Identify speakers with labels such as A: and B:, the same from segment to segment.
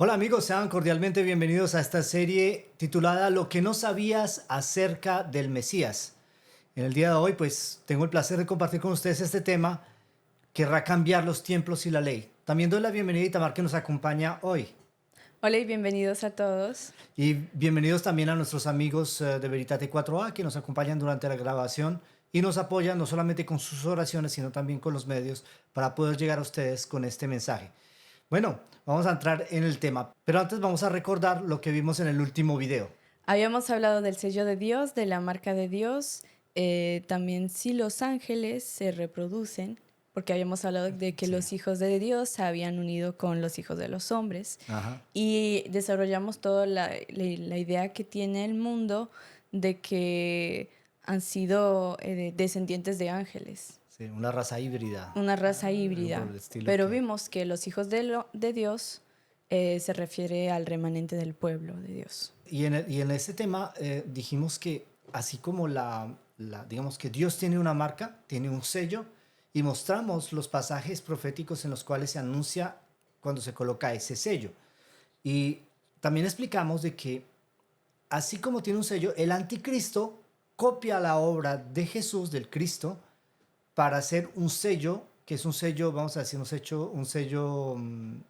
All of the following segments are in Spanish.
A: Hola amigos, sean cordialmente bienvenidos a esta serie titulada Lo que no sabías acerca del Mesías. En el día de hoy pues tengo el placer de compartir con ustedes este tema, querrá cambiar los tiempos y la ley. También doy la bienvenida a Itamar que nos acompaña hoy.
B: Hola y bienvenidos a todos.
A: Y bienvenidos también a nuestros amigos de Veritate 4A que nos acompañan durante la grabación y nos apoyan no solamente con sus oraciones, sino también con los medios para poder llegar a ustedes con este mensaje. Bueno, vamos a entrar en el tema, pero antes vamos a recordar lo que vimos en el último video.
B: Habíamos hablado del sello de Dios, de la marca de Dios, también si los ángeles se reproducen, porque habíamos hablado de que
A: Sí.
B: los hijos de Dios se habían unido con los hijos de los hombres.
A: Ajá.
B: Y desarrollamos toda la idea que tiene el mundo de que han sido descendientes de ángeles,
A: Sí, una raza híbrida.
B: una raza
A: Algo por
B: híbrida.
A: el estilo
B: Pero
A: que...
B: vimos que los hijos de Dios se refiere al remanente del pueblo de Dios.
A: Y en este tema dijimos que así como digamos que Dios tiene una marca, tiene un sello, y mostramos los pasajes proféticos en los cuales se anuncia cuando se coloca ese sello. Y también explicamos de que así como tiene un sello, el anticristo copia la obra de Jesús, del Cristo, para hacer un sello, que es un sello, vamos a decir, un sello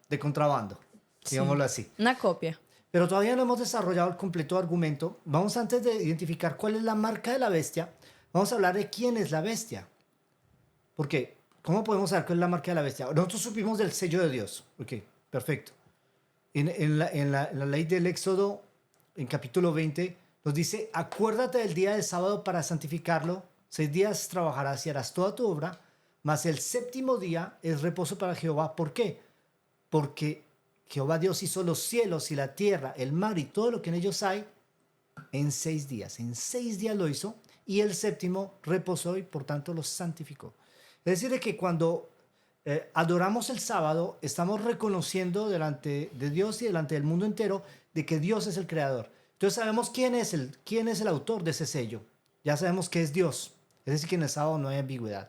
A: de contrabando,
B: Sí,
A: digámoslo así.
B: una copia.
A: Pero todavía no hemos desarrollado el completo argumento. Vamos, antes de identificar cuál es la marca de la bestia, vamos a hablar de quién es la bestia. Porque, ¿cómo podemos saber cuál es la marca de la bestia? Nosotros supimos del sello de Dios. Ok, perfecto. En la ley del Éxodo, en capítulo 20, nos dice, acuérdate del día del sábado para santificarlo. 6 días trabajarás y harás toda tu obra, mas el séptimo día es reposo para Jehová. ¿Por qué? Porque Jehová Dios hizo los cielos y la tierra, el mar y todo lo que en ellos hay en 6 días. En 6 días lo hizo y el séptimo reposó y por tanto lo santificó. Es decir, que cuando adoramos el sábado, estamos reconociendo delante de Dios y delante del mundo entero de que Dios es el creador. Entonces sabemos quién es el autor de ese sello. Ya sabemos que es Dios. Es decir, que en el sábado no hay ambigüedad.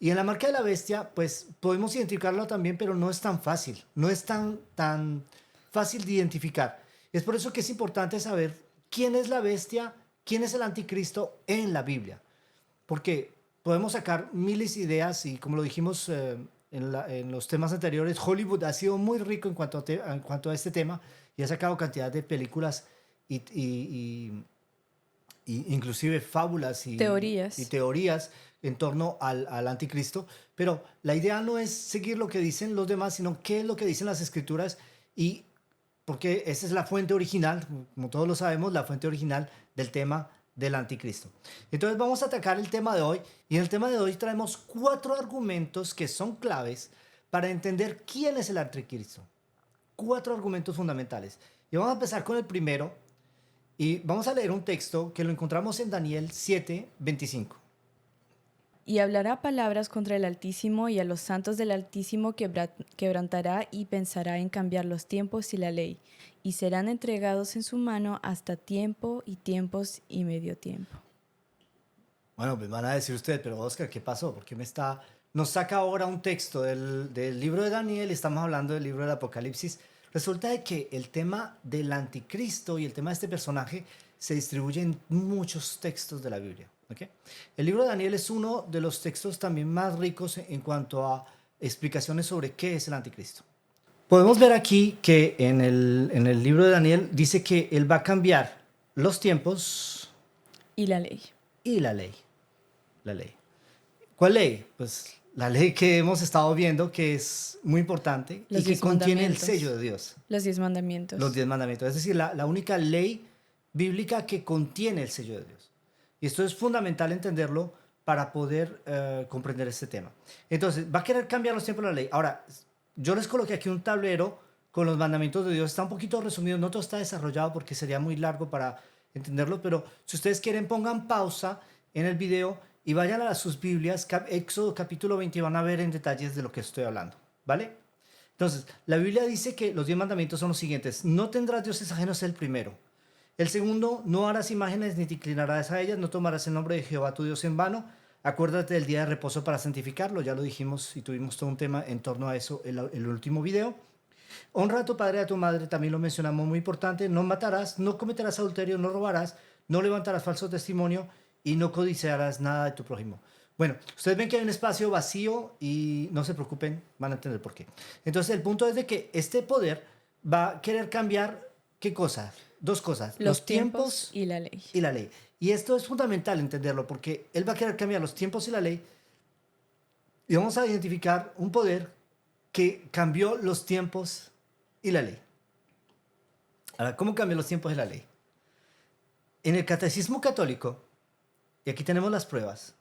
A: Y en la marca de la bestia, pues podemos identificarlo también, pero no es tan fácil. No es tan fácil de identificar. Es por eso que es importante saber quién es la bestia, quién es el anticristo en la Biblia. Porque podemos sacar miles de ideas y como lo dijimos en los temas anteriores, Hollywood ha sido muy rico en cuanto a este tema y ha sacado cantidad de películas y inclusive fábulas y
B: Teorías.
A: teorías en torno al anticristo, pero la idea no es seguir lo que dicen los demás, sino qué es lo que dicen las escrituras, y porque esa es la fuente original, como todos lo sabemos, la fuente original del tema del anticristo. Entonces vamos a atacar el tema de hoy, y en el tema de hoy traemos 4 argumentos que son claves para entender quién es el anticristo. 4 argumentos fundamentales. Y vamos a empezar con el primero, y vamos a leer un texto que lo encontramos en Daniel 7:25.
B: Y hablará palabras contra el Altísimo, y a los santos del Altísimo quebrantará y pensará en cambiar los tiempos y la ley, y serán entregados en su mano hasta tiempo y tiempos y medio tiempo.
A: Bueno, pues van a decir ustedes, pero Oscar, ¿qué pasó? ¿Por qué nos saca ahora un texto del libro de Daniel y estamos hablando del libro del Apocalipsis? Resulta de que el tema del anticristo y el tema de este personaje se distribuye en muchos textos de la Biblia. ¿Okay? El libro de Daniel es uno de los textos también más ricos en cuanto a explicaciones sobre qué es el anticristo. Podemos ver aquí que en el libro de Daniel dice que él va a cambiar los tiempos
B: Y la ley.
A: y la ley. La ley. ¿Cuál ley? Pues la ley que hemos estado viendo, que es muy importante y
B: Los
A: que
B: 10
A: contiene el
B: mandamientos.
A: sello de Dios,
B: Los 10
A: los
B: mandamientos.
A: 10 mandamientos. Es decir, la única ley bíblica que contiene el sello de Dios. Y esto es fundamental entenderlo para poder comprender este tema. Entonces, va a querer cambiar los tiempos de la ley. Ahora, yo les coloqué aquí un tablero con los mandamientos de Dios. Está un poquito resumido, no todo está desarrollado porque sería muy largo para entenderlo, pero si ustedes quieren, pongan pausa en el video y vayan a sus Biblias, Éxodo capítulo 20, y van a ver en detalles de lo que estoy hablando, ¿vale? Entonces, la Biblia dice que los 10 mandamientos son los siguientes. No tendrás dioses ajenos, el primero. El segundo, no harás imágenes ni te inclinarás a ellas, no tomarás el nombre de Jehová tu Dios en vano. Acuérdate del día de reposo para santificarlo, ya lo dijimos y tuvimos todo un tema en torno a eso en el último video. Honra a tu padre y a tu madre, también lo mencionamos, muy importante. No matarás, no cometerás adulterio, no robarás, no levantarás falso testimonio y no codiciarás nada de tu prójimo. Bueno, ustedes ven que hay un espacio vacío y no se preocupen, van a entender por qué. Entonces, el punto es de que este poder va a querer cambiar, ¿qué cosas? Dos cosas,
B: Los
A: los
B: tiempos
A: tiempos
B: y la ley.
A: y la ley. Y esto es fundamental entenderlo porque él va a querer cambiar los tiempos y la ley y vamos a identificar un poder que cambió los tiempos y la ley. Ahora, ¿cómo cambió los tiempos y la ley? En el Catecismo Católico, y aquí tenemos las pruebas,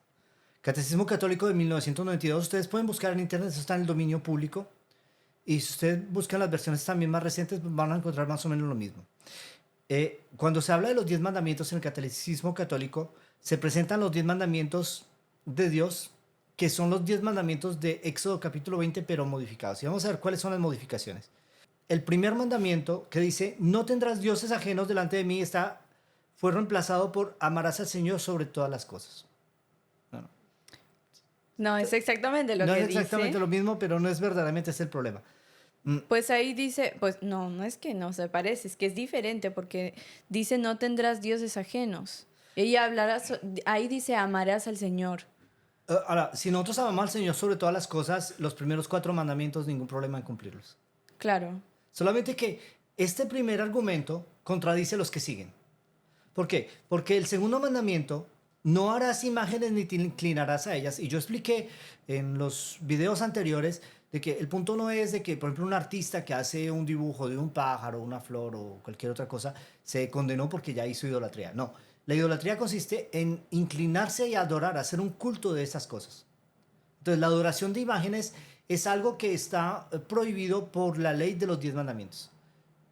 A: Catecismo Católico de 1992, ustedes pueden buscar en internet, eso está en el dominio público, y si ustedes buscan las versiones también más recientes, van a encontrar más o menos lo mismo. Cuando se habla de los 10 mandamientos en el Catecismo Católico, se presentan los 10 mandamientos de Dios, que son los 10 mandamientos de Éxodo capítulo 20, pero modificados. Y vamos a ver cuáles son las modificaciones. El primer mandamiento que dice, no tendrás dioses ajenos delante de mí, fue reemplazado por amarás al Señor sobre todas las cosas. No, no.
B: No, es exactamente lo
A: No
B: que
A: es exactamente
B: dice.
A: lo mismo, pero no es verdaderamente ese el problema.
B: Pues ahí dice, pues no, no es que no se parece, es que es diferente porque dice no tendrás dioses ajenos. Ella hablará, ahí dice amarás al Señor.
A: Ahora, si nosotros amamos al Señor sobre todas las cosas, los primeros 4 mandamientos, ningún problema en cumplirlos.
B: Claro.
A: Solamente que este primer argumento contradice los que siguen. ¿Por qué? Porque el segundo mandamiento, no harás imágenes ni te inclinarás a ellas. Y yo expliqué en los videos anteriores de que el punto no es de que, por ejemplo, un artista que hace un dibujo de un pájaro, una flor o cualquier otra cosa, se condenó porque ya hizo idolatría. No, la idolatría consiste en inclinarse y adorar, hacer un culto de esas cosas. Entonces, la adoración de imágenes es algo que está prohibido por la ley de los 10 mandamientos.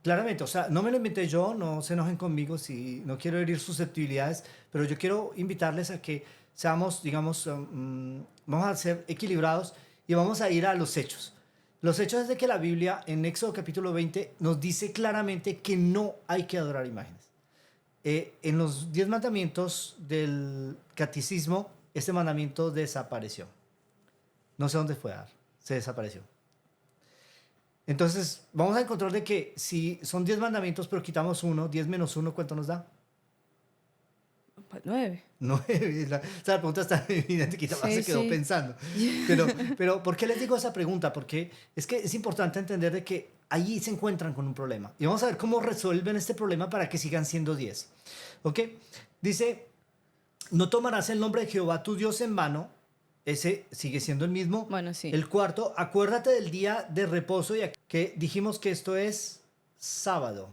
A: Claramente, o sea, no me lo inventé yo, no se enojen conmigo si no quiero herir susceptibilidades, pero yo quiero invitarles a que seamos, digamos, vamos a ser equilibrados y vamos a ir a los hechos. Los hechos es de que la Biblia en Éxodo capítulo 20 nos dice claramente que no hay que adorar imágenes. En los 10 mandamientos del catecismo, este mandamiento desapareció. No sé dónde fue a dar, se desapareció. Entonces, vamos a encontrar de que si son 10 mandamientos, pero quitamos uno, 10 menos uno, ¿cuánto nos da?
B: Pues 9.
A: 9. La pregunta está evidente que más
B: Sí,
A: se quedó
B: sí.
A: pensando. Pero, ¿por qué les digo esa pregunta? Porque es que es importante entender de que allí se encuentran con un problema. Y vamos a ver cómo resuelven este problema para que sigan siendo 10. ¿Ok? Dice, no tomarás el nombre de Jehová tu Dios en vano. Ese sigue siendo el mismo.
B: Bueno, sí.
A: El cuarto, acuérdate del día de reposo y que dijimos que esto es sábado.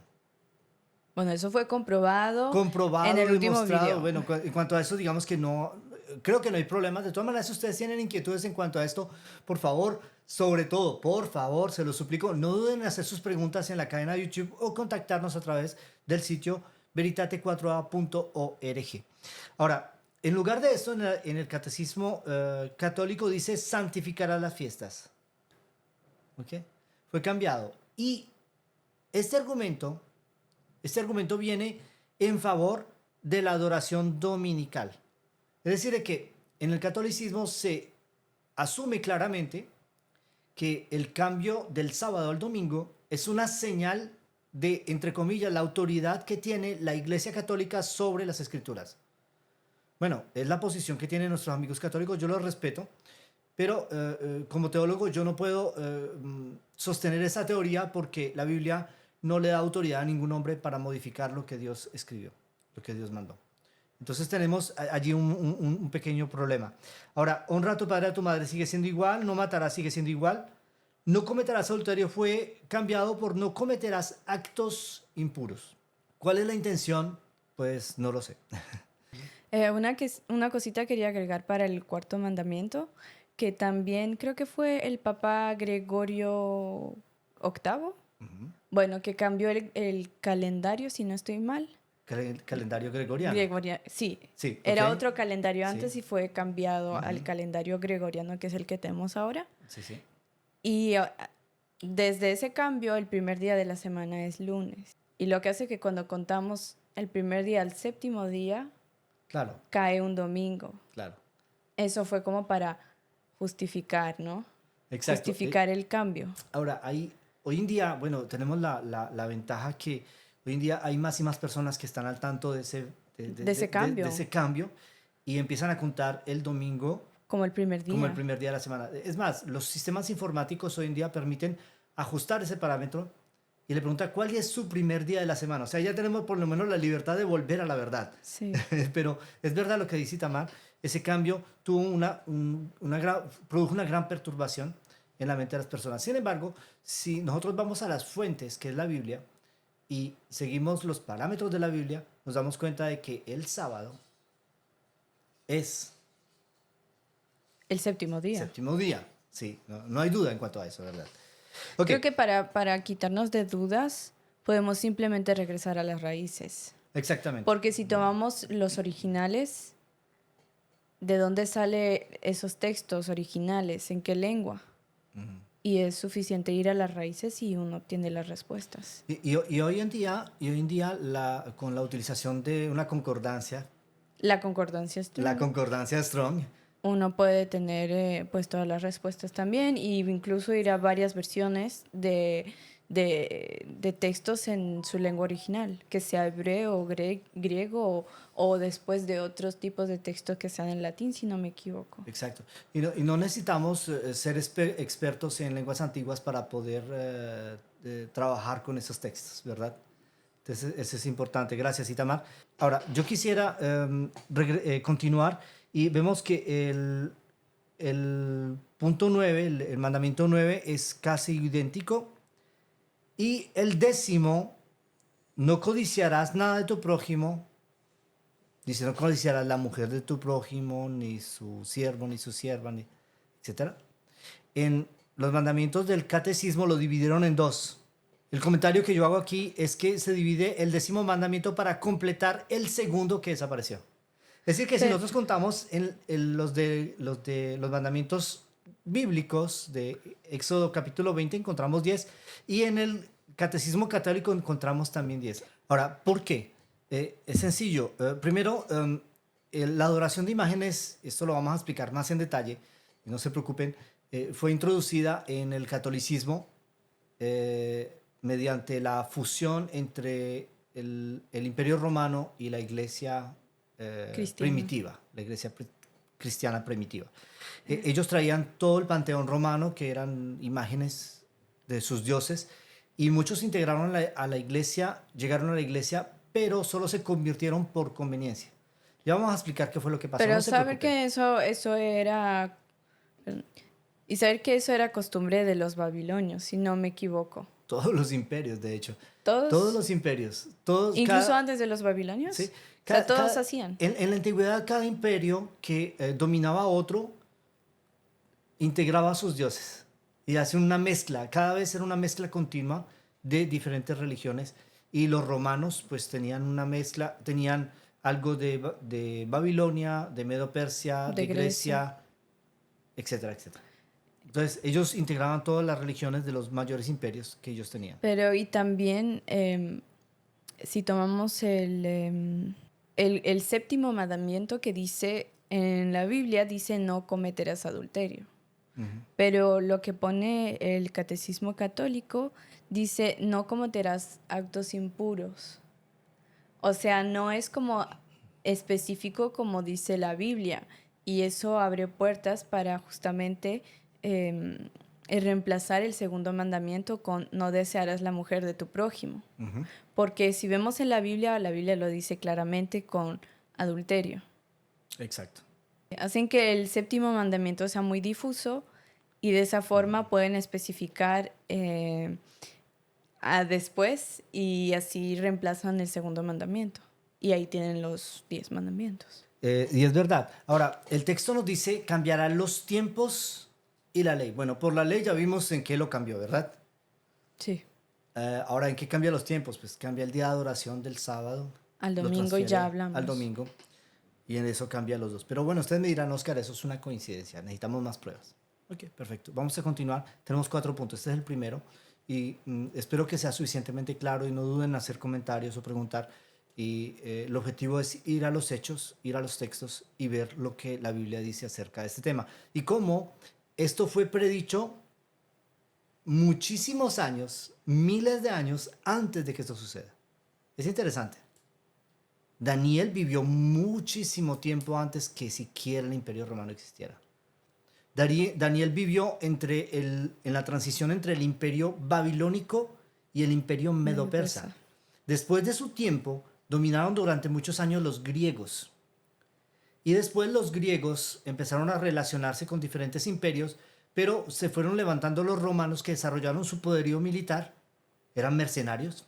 B: Bueno, eso fue comprobado
A: Comprobado,
B: en el último
A: demostrado.
B: video.
A: Bueno, en cuanto a eso, digamos que no, creo que no hay problemas. De todas maneras, si ustedes tienen inquietudes en cuanto a esto, por favor, sobre todo, por favor, se lo suplico, no duden en hacer sus preguntas en la cadena de YouTube o contactarnos a través del sitio veritate4a.org. Ahora, en lugar de esto, en el catecismo católico dice santificará las fiestas. ¿Ok? Fue cambiado. Y este argumento viene en favor de la adoración dominical. Es decir, de que en el catolicismo se asume claramente que el cambio del sábado al domingo es una señal de, entre comillas, la autoridad que tiene la Iglesia Católica sobre las Escrituras. Bueno, es la posición que tienen nuestros amigos católicos, yo los respeto, pero como teólogo yo no puedo sostener esa teoría porque la Biblia no le da autoridad a ningún hombre para modificar lo que Dios escribió, lo que Dios mandó. Entonces tenemos allí un pequeño problema. Ahora, honra a tu padre y a tu madre sigue siendo igual, no matarás sigue siendo igual, no cometerás adulterio fue cambiado por no cometerás actos impuros. ¿Cuál es la intención? Pues no lo sé.
B: Una cosita quería agregar para el cuarto mandamiento, que también creo que fue el Papa Gregorio VIII, bueno, que cambió el calendario, si no estoy mal.
A: Calendario gregoriano.
B: Sí,
A: Sí,
B: era
A: ok.
B: otro calendario antes
A: Sí.
B: y fue cambiado al calendario gregoriano, que es el que tenemos ahora.
A: Sí, sí.
B: Y desde ese cambio, el primer día de la semana es lunes. Y lo que hace que cuando contamos el primer día al séptimo día,
A: Claro,
B: cae un domingo.
A: claro.
B: Eso fue como para justificar, ¿no?
A: Exacto.
B: Justificar el cambio.
A: Ahora, hay hoy en día, bueno, tenemos la ventaja que hoy en día hay más y más personas que están al tanto de
B: De ese cambio,
A: de ese cambio y empiezan a contar el domingo
B: como el primer
A: como el
B: día.
A: primer día de la semana. Es más, los sistemas informáticos hoy en día permiten ajustar ese parámetro y le pregunta cuál es su primer día de la semana. O sea, ya tenemos por lo menos la libertad de volver a la verdad.
B: Sí.
A: Pero es verdad lo que dice Tamar, ese cambio tuvo produjo una gran perturbación en la mente de las personas. Sin embargo, si nosotros vamos a las fuentes, que es la Biblia, y seguimos los parámetros de la Biblia, nos damos cuenta de que el sábado es
B: El séptimo día.
A: séptimo día. Sí, no hay duda en cuanto a eso, ¿verdad? Ok,
B: Creo que para quitarnos de dudas, podemos simplemente regresar a las raíces.
A: exactamente.
B: Porque si tomamos los originales, ¿de dónde salen esos textos originales? ¿En qué lengua? Y es suficiente ir a las raíces y uno obtiene las respuestas.
A: Y hoy en día con la utilización de una concordancia,
B: La concordancia es
A: la concordancia Strong,
B: uno puede tener pues todas las respuestas también y incluso ir a varias versiones de textos en su lengua original, que sea hebreo, griego o después de otros tipos de textos que sean en latín, si no me equivoco.
A: exacto. Y no necesitamos ser expertos en lenguas antiguas para poder trabajar con esos textos, ¿verdad? Entonces, eso es importante. Gracias, Itamar. Ahora, yo quisiera continuar y vemos que el punto 9, el mandamiento 9, es casi idéntico. Y el 10, no codiciarás nada de tu prójimo. Dice, no codiciarás la mujer de tu prójimo, ni su siervo, ni su sierva, etc. En los mandamientos del catecismo lo dividieron en dos. El comentario que yo hago aquí es que se divide el 10º mandamiento para completar el segundo que desapareció. Es decir, que si nosotros contamos los mandamientos bíblicos de Éxodo capítulo 20 encontramos 10 y en el catecismo católico encontramos también 10. Ahora, ¿por qué? Es sencillo. Primero, la adoración de imágenes, esto lo vamos a explicar más en detalle, y no se preocupen, fue introducida en el catolicismo mediante la fusión entre el Imperio Romano y la Iglesia primitiva, la Iglesia cristiana primitiva. Ellos traían todo el panteón romano, que eran imágenes de sus dioses, y muchos integraron a la iglesia, llegaron a la iglesia, pero solo se convirtieron por conveniencia. Ya vamos a explicar qué fue lo que pasó.
B: Pero
A: no se
B: saber
A: preocupen.
B: que eso era... Y saber que eso era costumbre de los babilonios, si no me equivoco.
A: Todos los imperios, de hecho.
B: ¿Todos?
A: Todos los imperios. Todos,
B: ¿Incluso antes de los babilonios?
A: Sí,
B: O sea, todos hacían.
A: En la antigüedad, cada imperio que dominaba a otro integraba a sus dioses y hace una mezcla. Cada vez era una mezcla continua de diferentes religiones. Y los romanos, pues, tenían una mezcla, tenían algo de Babilonia, de Medo-Persia, de Grecia, etcétera, etcétera. Entonces, ellos integraban todas las religiones de los mayores imperios que ellos tenían.
B: Pero y también, si tomamos el 7º mandamiento que dice en la Biblia, dice no cometerás adulterio. Pero lo que pone el catecismo católico dice no cometerás actos impuros. O sea, no es como específico como dice la Biblia. Y eso abre puertas para justamente reemplazar el 2º mandamiento con no desearás la mujer de tu prójimo. Porque si vemos en la Biblia lo dice claramente con adulterio.
A: Exacto.
B: Hacen que el 7º mandamiento sea muy difuso y de esa forma pueden especificar a después y así reemplazan el 2º mandamiento. Y ahí tienen los 10 mandamientos.
A: Y es verdad. Ahora, el texto nos dice cambiará los tiempos y la ley. Bueno, por la ley ya vimos en qué lo cambió, ¿verdad?
B: Sí.
A: Ahora, ¿en qué cambia los tiempos? Pues cambia el día de adoración del sábado.
B: Al
A: lo
B: domingo
A: transfiere
B: ya hablamos.
A: Al domingo. Y en eso cambia los dos. Pero bueno, ustedes me dirán, Oscar, eso es una coincidencia. Necesitamos más pruebas. Ok, perfecto. Vamos a continuar. Tenemos 4 puntos. Este es el primero. Y espero que sea suficientemente claro y no duden en hacer comentarios o preguntar. Y el objetivo es ir a los hechos, ir a los textos y ver lo que la Biblia dice acerca de este tema. Y cómo esto fue predicho muchísimos años, miles de años antes de que esto suceda. Es interesante. Daniel vivió muchísimo tiempo antes que siquiera el Imperio Romano existiera. Daniel vivió en la transición entre el Imperio Babilónico y el Imperio Medo-Persa.
B: Medo-Persa.
A: Después de su tiempo, dominaron durante muchos años los griegos. Y después los griegos empezaron a relacionarse con diferentes imperios, pero se fueron levantando los romanos que desarrollaron su poderío militar, eran mercenarios,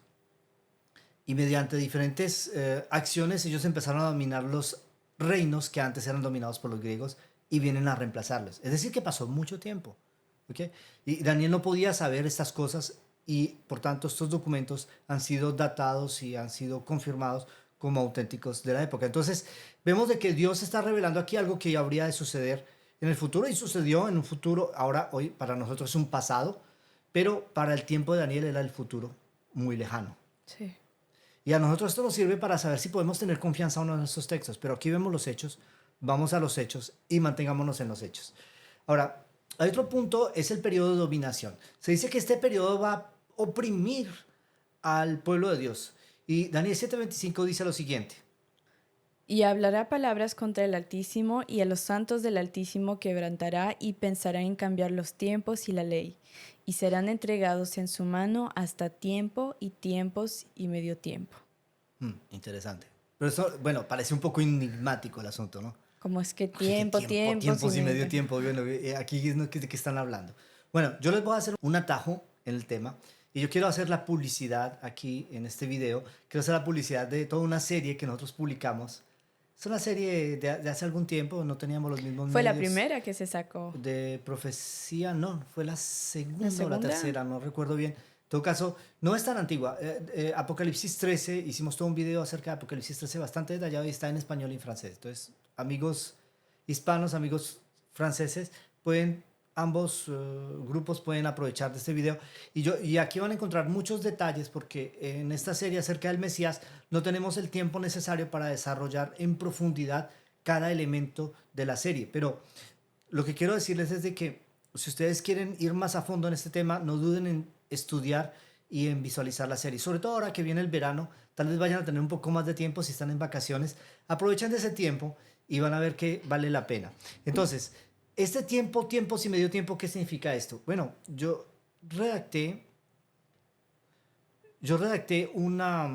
A: y mediante diferentes acciones ellos empezaron a dominar los reinos que antes eran dominados por los griegos y vienen a reemplazarlos. Es decir, que pasó mucho tiempo. ¿Okay? Y Daniel no podía saber estas cosas y por tanto estos documentos han sido datados y han sido confirmados como auténticos de la época. Entonces vemos de que Dios está revelando aquí algo que habría de suceder en el futuro y sucedió en un futuro, ahora hoy para nosotros es un pasado, pero para el tiempo de Daniel era el futuro muy lejano.
B: Sí.
A: Y a nosotros esto nos sirve para saber si podemos tener confianza o no en estos textos, pero aquí vemos los hechos, vamos a los hechos y mantengámonos en los hechos. Ahora, hay otro punto, es el periodo de dominación. Se dice que este periodo va a oprimir al pueblo de Dios. Y Daniel 7:25 dice lo siguiente.
B: Y hablará palabras contra el Altísimo, y a los santos del Altísimo quebrantará, y pensará en cambiar los tiempos y la ley, y serán entregados en su mano hasta tiempo y tiempos y medio tiempo.
A: Interesante. Pero eso, bueno, parece un poco enigmático el asunto, ¿no?
B: Como es que
A: Oye, tiempos y medio
B: tiempo.
A: tiempo. Bueno, aquí de qué están hablando. Bueno, yo les voy a hacer un atajo en el tema. Y yo quiero hacer la publicidad aquí en este video. Quiero hacer la publicidad de toda una serie que nosotros publicamos. Es una serie de hace algún tiempo, no teníamos los mismos
B: Fue la
A: medios.
B: primera que se sacó.
A: De profecía, no, fue la segunda o
B: segunda?
A: la tercera, no recuerdo bien. En todo caso, no es tan antigua. Apocalipsis 13, hicimos todo un video acerca de Apocalipsis 13 bastante detallado y está en español y en francés. Entonces, amigos hispanos, amigos franceses, ambos grupos pueden aprovechar de este video. Y aquí van a encontrar muchos detalles porque en esta serie acerca del Mesías no tenemos el tiempo necesario para desarrollar en profundidad cada elemento de la serie. Pero lo que quiero decirles es de que si ustedes quieren ir más a fondo en este tema, no duden en estudiar y en visualizar la serie. Sobre todo ahora que viene el verano, tal vez vayan a tener un poco más de tiempo si están en vacaciones. Aprovechen de ese tiempo y van a ver que vale la pena. Entonces, este tiempos y medio tiempo, ¿qué significa esto? Bueno, yo redacté una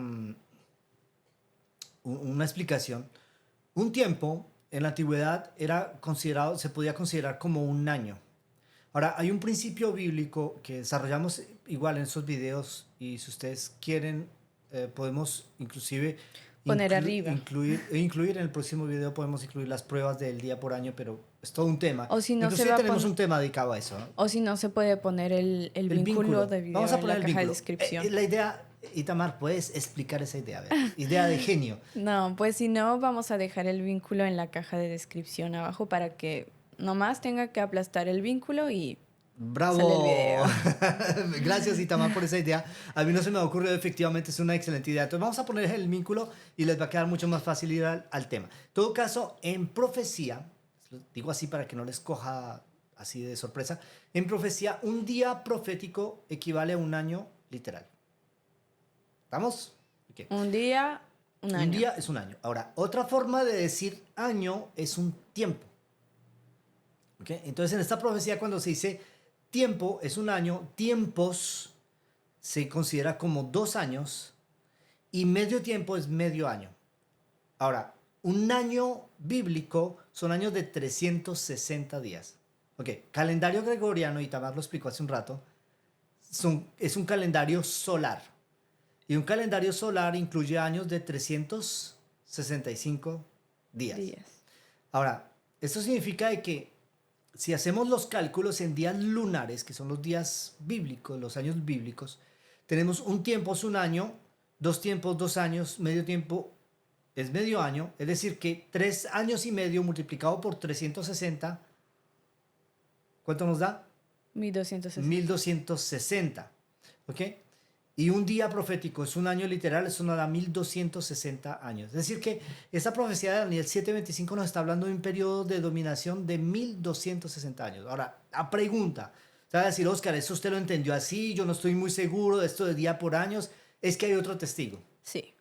A: explicación. Un tiempo en la antigüedad se podía considerar como un año. Ahora, hay un principio bíblico que desarrollamos igual en esos videos y si ustedes quieren, podemos inclusive
B: Poner arriba.
A: incluir en el próximo video, podemos incluir las pruebas del día por año, pero es todo un tema.
B: O si no,
A: inclusive tenemos un tema dedicado a eso, ¿no?
B: O si no, se puede poner el vínculo de video
A: Vamos a poner
B: en la caja de descripción.
A: La idea, Itamar, ¿puedes explicar esa idea? A ver, idea de genio.
B: No, pues si no, vamos a dejar el vínculo en la caja de descripción abajo para que nomás tenga que aplastar el vínculo y
A: ¡bravo!
B: sale el video.
A: Gracias, Itamar, por esa idea. A mí no se me ha ocurrido, efectivamente, es una excelente idea. Entonces vamos a poner el vínculo y les va a quedar mucho más fácil ir al tema. En todo caso, en profecía, digo así para que no les coja así de sorpresa, en profecía, un día profético equivale a un año literal. ¿Estamos? Okay.
B: Un día, un año.
A: Un día es un año. Ahora, otra forma de decir año es un tiempo. ¿Okay? Entonces, en esta profecía, cuando se dice tiempo es un año, tiempos se considera como 2 años y medio tiempo es medio año. Ahora, un año bíblico son años de 360 días. Ok, calendario gregoriano, y Tamar lo explicó hace un rato, es un calendario solar. Y un calendario solar incluye años de 365 días. Ahora, esto significa de que si hacemos los cálculos en días lunares, que son los días bíblicos, los años bíblicos, tenemos un tiempo es un año, 2 tiempos, 2 años, medio tiempo es medio año, es decir que 3 años y medio multiplicado por 360, ¿cuánto nos da?
B: 1260.
A: 1260, ¿ok? Y un día profético es un año literal, eso nos da 1260 años. Es decir que esta profecía de Daniel 7:25 nos está hablando de un periodo de dominación de 1260 años. Ahora, la pregunta, Usted va a decir, Oscar, eso usted lo entendió así, yo no estoy muy seguro de esto de día por años. Es que hay otro testigo.
B: Sí.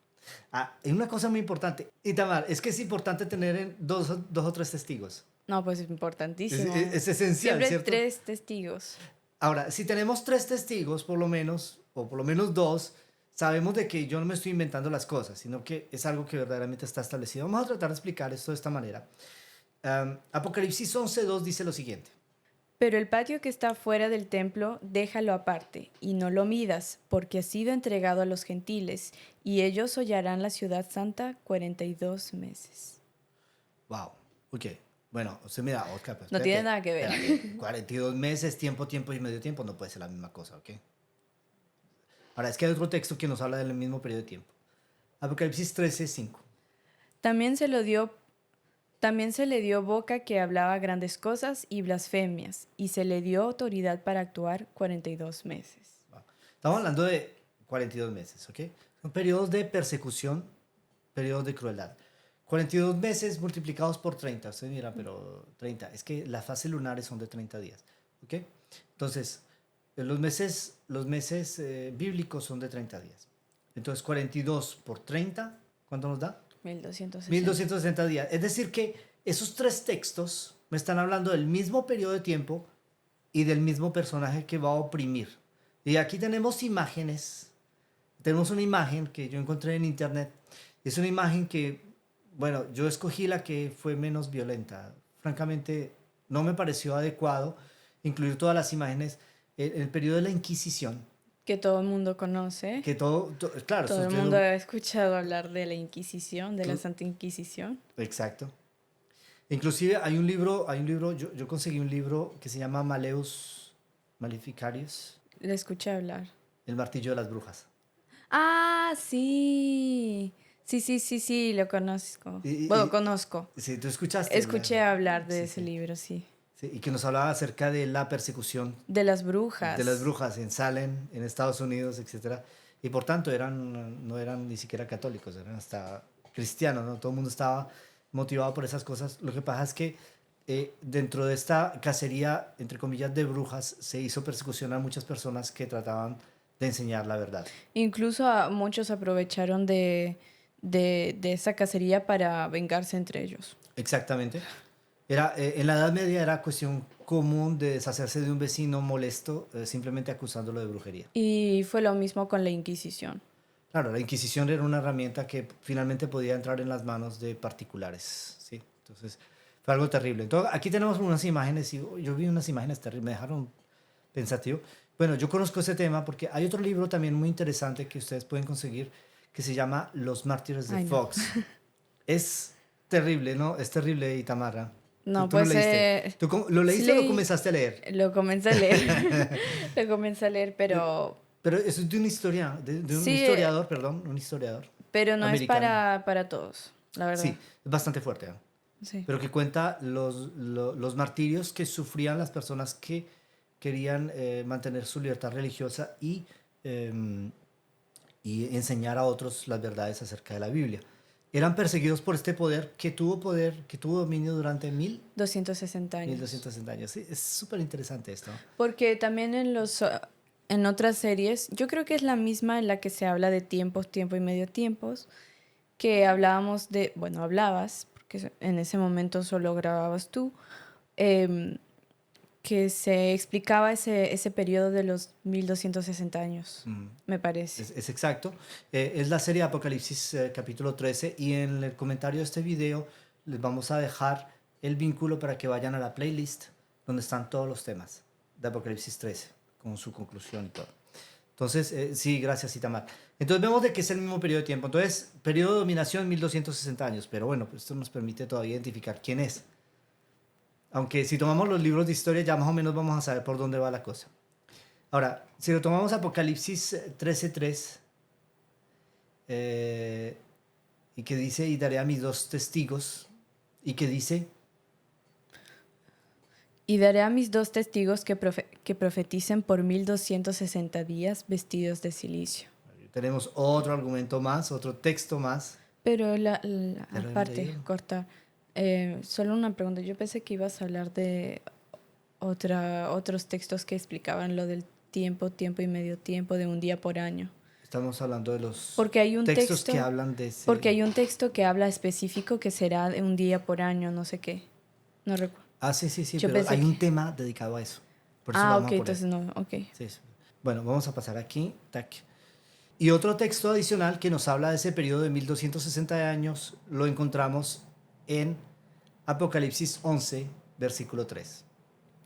A: Hay una cosa muy importante. Itamar, es que es importante tener dos o tres testigos.
B: No, pues es
A: Es,
B: importantísimo.
A: es esencial,
B: Siempre
A: ¿cierto?
B: 3 testigos.
A: Ahora, si tenemos tres testigos, por lo menos, o por lo menos dos, sabemos de que yo no me estoy inventando las cosas, sino que es algo que verdaderamente está establecido. Vamos a tratar de explicar esto de esta manera. Apocalipsis 11:2 dice lo siguiente.
B: Pero el patio que está fuera del templo, déjalo aparte, y no lo midas, porque ha sido entregado a los gentiles, y ellos hollarán la ciudad santa 42 meses.
A: Wow, ok. Bueno, usted mira, Oscar, pues
B: No
A: espérate,
B: tiene nada que ver.
A: espérate. 42 meses, tiempo y medio tiempo, no puede ser la misma cosa, ¿ok? Ahora, es que hay otro texto que nos habla del mismo periodo de tiempo. Apocalipsis 13:5.
B: También se le dio boca que hablaba grandes cosas y blasfemias, y se le dio autoridad para actuar 42 meses.
A: Wow. Estamos hablando de 42 meses, ¿ok? Son periodos de persecución, periodos de crueldad. 42 meses multiplicados por 30. Usted mira, pero 30. Es que las fases lunares son de 30 días, ¿ok? Entonces, los meses bíblicos son de 30 días. Entonces, 42 por 30, ¿cuánto nos da?
B: 1260.
A: 1260 días. Es decir, que esos tres textos me están hablando del mismo periodo de tiempo y del mismo personaje que va a oprimir. Y aquí tenemos imágenes. Tenemos una imagen que yo encontré en internet. Es una imagen que, bueno, yo escogí la que fue menos violenta. Francamente, no me pareció adecuado incluir todas las imágenes. El periodo de la Inquisición,
B: Que todo el mundo conoce.
A: que claro,
B: Todo el
A: esto
B: mundo ha escuchado hablar de la Inquisición, de la
A: Cl-
B: Santa Inquisición.
A: exacto. Inclusive yo conseguí un libro que se llama Maleus Maleficarius,
B: Le escuché hablar.
A: El martillo de las brujas.
B: Ah, sí. Sí, lo conozco. Bueno,
A: Y
B: conozco.
A: si tú escuchaste,
B: Escuché hablar de
A: sí,
B: ese
A: sí,
B: libro, sí.
A: sí, y que nos hablaba acerca de la persecución
B: De las
A: de las
B: brujas.
A: brujas en Salem, en Estados Unidos, etcétera. Y por tanto no eran ni siquiera católicos, eran hasta cristianos, ¿no? Todo el mundo estaba motivado por esas cosas. Lo que pasa es que dentro de esta cacería, entre comillas, de brujas, se hizo persecución a muchas personas que trataban de enseñar la verdad.
B: Incluso muchos aprovecharon de esa cacería para vengarse entre ellos.
A: Exactamente. En la Edad Media era cuestión común de deshacerse de un vecino molesto simplemente acusándolo de brujería.
B: Y fue lo mismo con la Inquisición.
A: Claro, la Inquisición era una herramienta que finalmente podía entrar en las manos de particulares, ¿sí? Entonces, fue algo terrible. Entonces, aquí tenemos unas imágenes, y yo vi unas imágenes terribles, me dejaron pensativo. Bueno, yo conozco ese tema porque hay otro libro también muy interesante que ustedes pueden conseguir que se llama Los Mártires de
B: Ay, no.
A: Fox. Es terrible, ¿no? Es terrible, Itamara.
B: No,
A: Tú lo
B: pues
A: leíste. ¿Lo
B: sí
A: leíste o lo
B: leí.
A: comenzaste a leer?
B: Lo comencé a leer. Lo comencé a leer, pero
A: Pero eso es de una historia, de un
B: sí,
A: historiador, perdón, un historiador
B: pero no es
A: americano.
B: para todos, la verdad.
A: Sí, es bastante fuerte, ¿no?
B: Sí.
A: Pero que cuenta los martirios que sufrían las personas que querían mantener su libertad religiosa y enseñar a otros las verdades acerca de la Biblia. Eran perseguidos por este poder, que tuvo dominio durante
B: 260 años.
A: 1260 años. Sí, es súper interesante esto.
B: Porque también en otras series, yo creo que es la misma en la que se habla de tiempos, tiempo y medio tiempos, que hablabas, porque en ese momento solo grababas tú, em, que se explicaba ese periodo de los 1260 años, me parece.
A: Es exacto. Es la serie Apocalipsis capítulo 13 y en el comentario de este video les vamos a dejar el vínculo para que vayan a la playlist donde están todos los temas de Apocalipsis 13 con su conclusión y todo. Entonces, sí, gracias Itamar. Entonces vemos de que es el mismo periodo de tiempo. Entonces, periodo de dominación 1260 años, pero bueno, pues esto nos permite todavía identificar quién es. Aunque si tomamos los libros de historia ya más o menos vamos a saber por dónde va la cosa. Ahora, si lo tomamos Apocalipsis 13:3, y que dice, y daré a mis dos testigos, y que dice,
B: Y daré a mis 2 testigos que profeticen por 1260 días vestidos de silicio.
A: tenemos otro argumento más, otro texto más.
B: Pero
A: Ya lo hemos
B: aparte,
A: leído.
B: cortar. Solo una pregunta. Yo pensé que ibas a hablar de otros textos que explicaban lo del tiempo, tiempo y medio tiempo de un día por año.
A: Estamos hablando de los
B: Porque hay un
A: textos
B: texto,
A: que hablan de ese...
B: porque hay un texto que habla específico que será de un día por año, no sé qué. No recuerdo.
A: Sí,
B: Yo
A: pero
B: pensé
A: hay
B: que...
A: un tema dedicado a eso. Por eso lo
B: Ah,
A: vamos
B: ok,
A: a poner.
B: entonces no, ok.
A: Sí, sí. Bueno, vamos a pasar aquí. Tac. Y otro texto adicional que nos habla de ese periodo de 1260 años lo encontramos en Apocalipsis 11, versículo 3.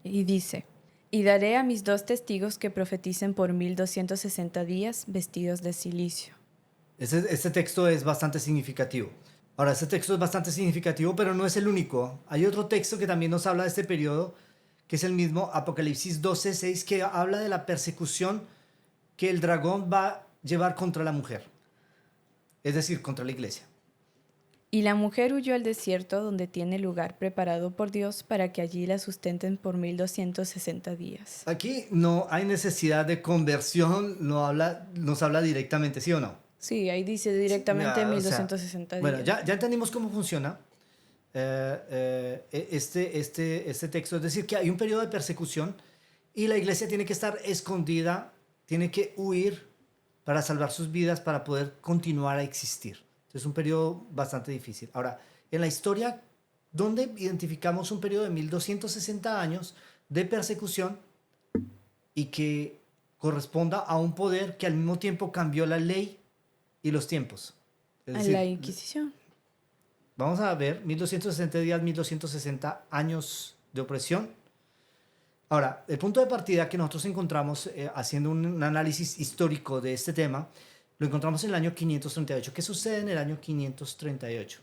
B: Y dice, y daré a mis 2 testigos que profeticen por 1260 días vestidos de silicio.
A: Este texto es bastante significativo. Ahora, este texto es bastante significativo, pero no es el único. Hay otro texto que también nos habla de este periodo, que es el mismo Apocalipsis 12, 6, que habla de la persecución que el dragón va a llevar contra la mujer, es decir, contra la iglesia.
B: Y la mujer huyó al desierto donde tiene lugar preparado por Dios para que allí la sustenten por 1260 días.
A: Aquí no hay necesidad de conversión, nos habla directamente, ¿sí o no?
B: Sí, ahí dice directamente
A: O sea,
B: 1260
A: bueno,
B: días.
A: ya entendimos cómo funciona este texto, es decir, que hay un periodo de persecución y la iglesia tiene que estar escondida, tiene que huir para salvar sus vidas, para poder continuar a existir. Es un periodo bastante difícil. Ahora, en la historia, ¿dónde identificamos un periodo de 1260 años de persecución y que corresponda a un poder que al mismo tiempo cambió la ley y los tiempos? Es
B: A
A: decir,
B: la Inquisición.
A: vamos a ver 1260 días, 1260 años de opresión. Ahora, el punto de partida que nosotros encontramos haciendo un análisis histórico de este tema, lo encontramos en el año 538. ¿Qué sucede en el año 538?